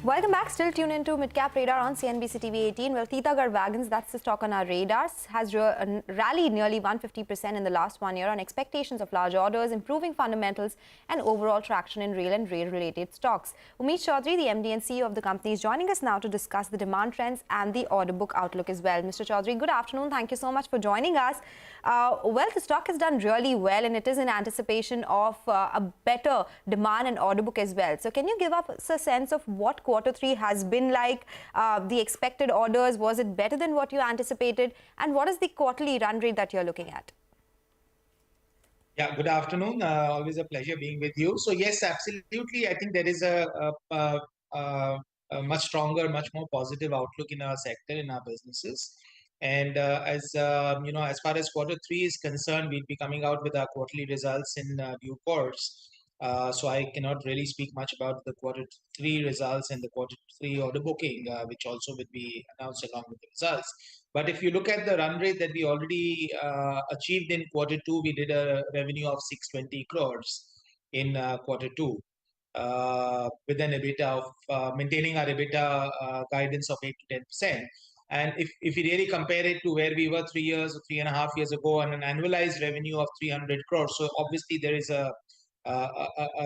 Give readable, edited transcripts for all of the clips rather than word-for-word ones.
Welcome back. Still tuned into Midcap Radar on CNBC-TV18. Well, Titagarh Wagons, that's the stock on our radars, has rallied nearly 150% in the last 1 year on expectations of large orders, improving fundamentals and overall traction in rail and rail-related stocks. Umesh Chowdhary, the MD and CEO of the company, is joining us now to discuss the demand trends and the order book outlook as well. Mr. Chowdhary, good afternoon. Thank you so much for joining us. Well, the stock has done really well, and it is in anticipation of a better demand and order book as well. So can you give us a sense of what Q3 has been like, the expected orders? Was it better than what you anticipated? And what is the quarterly run rate that you're looking at? Yeah, good afternoon. Always a pleasure being with you. So yes, absolutely. I think there is a much stronger, much more positive outlook in our sector, in our businesses. And as far as Q3 is concerned, we'll be coming out with our quarterly results in due course. So I cannot really speak much about the Q3 results and the Q3 order booking, which also will be announced along with the results. But if you look at the run rate that we already achieved in Q2, we did a revenue of 620 crores in Q2 with an EBITDA of maintaining our EBITDA guidance of 8 to 10%. And if you really compare it to where we were 3 years or 3.5 years ago on an annualized revenue of 300 crores, so obviously there is a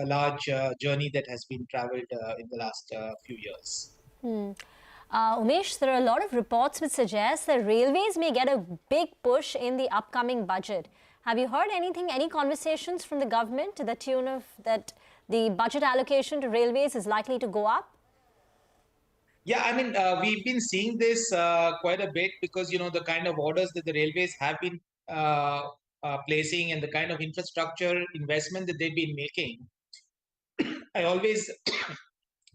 large journey that has been traveled in the last few years. Umesh, there are a lot of reports which suggest that railways may get a big push in the upcoming budget. Have you heard anything, any conversations from the government to the tune of that the budget allocation to railways is likely to go up? Yeah, I mean, we've been seeing this quite a bit because, the kind of orders that the railways have been placing and the kind of infrastructure investment that they've been making. I always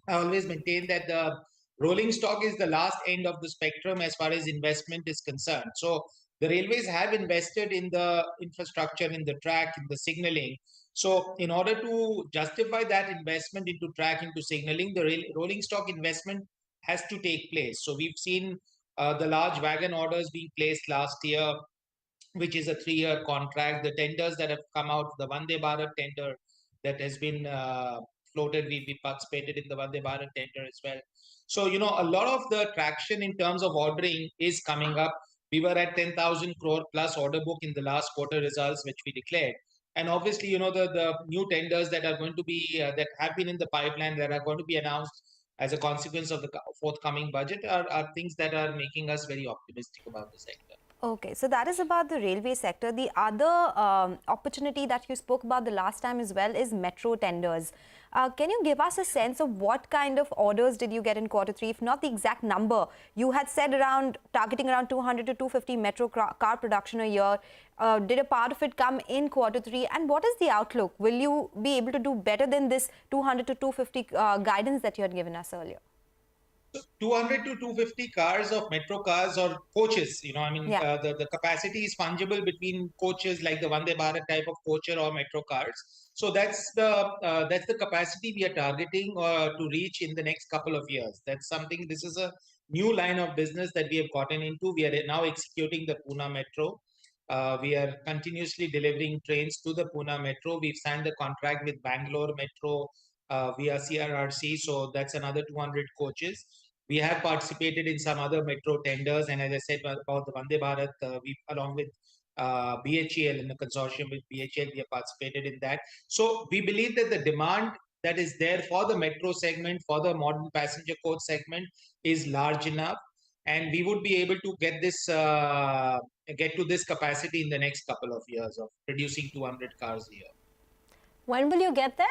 maintain that the rolling stock is the last end of the spectrum as far as investment is concerned. So the railways have invested in the infrastructure, in the track, in the signaling. So in order to justify that investment into track, into signaling, the rolling stock investment has to take place. So we've seen the large wagon orders being placed last year, which is a 3-year contract. The tenders that have come out, the Vande Bharat tender that has been floated, we participated in the Vande Bharat tender as well. So, a lot of the traction in terms of ordering is coming up. We were at 10,000 crore plus order book in the last quarter results, which we declared. And obviously, the new tenders that are going to be, that have been in the pipeline, that are going to be announced as a consequence of the forthcoming budget are things that are making us very optimistic about the sector. Okay, so that is about the railway sector. The other opportunity that you spoke about the last time as well is metro tenders. Can you give us a sense of what kind of orders did you get in Q3, if not the exact number? You had said targeting around 200 to 250 metro car production a year. Did a part of it come in Q3? And what is the outlook? Will you be able to do better than this 200 to 250 guidance that you had given us earlier? 200 to 250 cars of metro cars or coaches, the capacity is fungible between coaches like the Vande Bharat type of coacher or metro cars. So that's the capacity we are targeting to reach in the next couple of years. That's something, this is a new line of business that we have gotten into. We are now executing the Pune Metro. We are continuously delivering trains to the Pune Metro. We've signed the contract with Bangalore Metro via CRRC. So that's another 200 coaches. We have participated in some other metro tenders. And as I said about the Vande Bharat, we along with BHEL, in the consortium with BHEL, we have participated in that. So we believe that the demand that is there for the metro segment, for the modern passenger coach segment is large enough. And we would be able to get to this capacity in the next couple of years of producing 200 cars a year. When will you get there?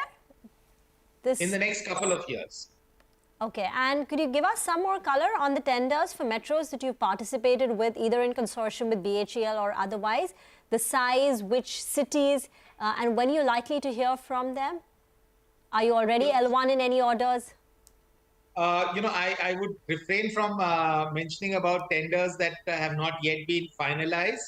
In the next couple of years. Okay, and could you give us some more color on the tenders for metros that you've participated with, either in consortium with BHEL or otherwise? The size, which cities, and when you're likely to hear from them? Are you already L1 in any orders? I would refrain from mentioning about tenders that have not yet been finalized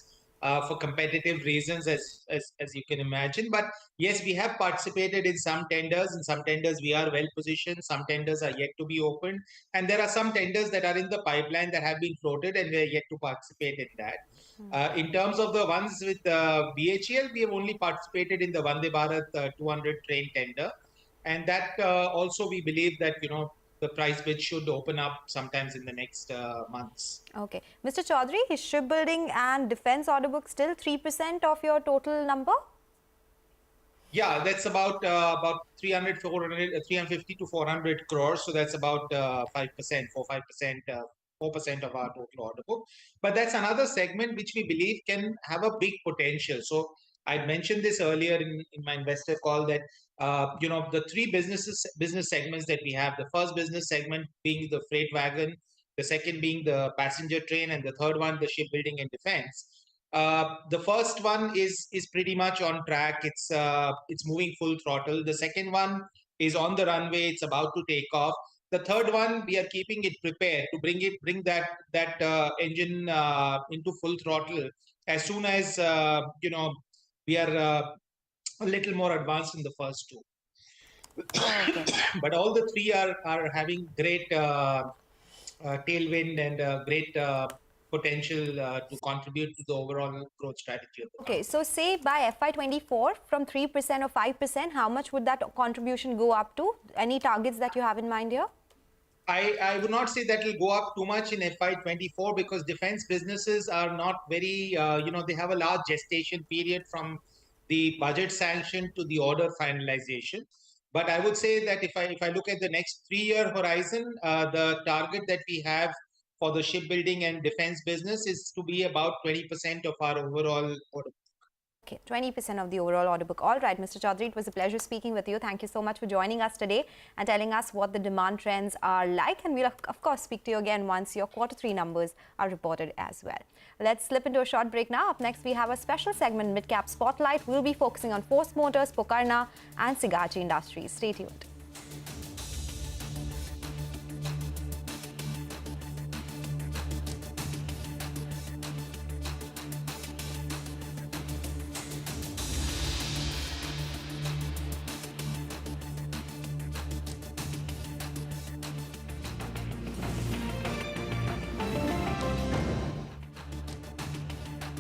for competitive reasons, as you can imagine. But yes, we have participated in some tenders. In some tenders, we are well positioned. Some tenders are yet to be opened. And there are some tenders that are in the pipeline that have been floated, and we are yet to participate in that. In terms of the ones with BHEL, we have only participated in the Vande Bharat 200 train tender. And that also we believe that, the price bid should open up sometimes in the next months. Okay. Mr. Chowdhary, is shipbuilding and defense order book still 3% of your total number? Yeah, that's about 300, 400, 350 to 400 crores. So that's about 5%, 5%, 4% of our total order book. But that's another segment which we believe can have a big potential. So I mentioned this earlier in my investor call that the three business segments that we have. The first business segment being the freight wagon, the second being the passenger train, and the third one the shipbuilding and defense. The first one is pretty much on track. It's moving full throttle. The second one is on the runway. It's about to take off. The third one, we are keeping it prepared to bring that engine into full throttle as soon as we are a little more advanced in the first two. Okay. But all the three are having great tailwind and great potential to contribute to the overall growth strategy of the Okay, company. so say by FY24, from 3% or 5%, how much would that contribution go up to? Any targets that you have in mind here? I would not say that will go up too much in FY24 because defense businesses are not very, they have a large gestation period from the budget sanction to the order finalization. But I would say that if I look at the next 3-year horizon, the target that we have for the shipbuilding and defense business is to be about 20% of our overall order. Okay, 20% of the overall order book. All right, Mr. Chowdhary, it was a pleasure speaking with you. Thank you so much for joining us today and telling us what the demand trends are like. And we'll, of course, speak to you again once your Q3 numbers are reported as well. Let's slip into a short break now. Up next, we have a special segment, Mid-Cap Spotlight. We'll be focusing on Force Motors, Pokarna and Sigachi Industries. Stay tuned.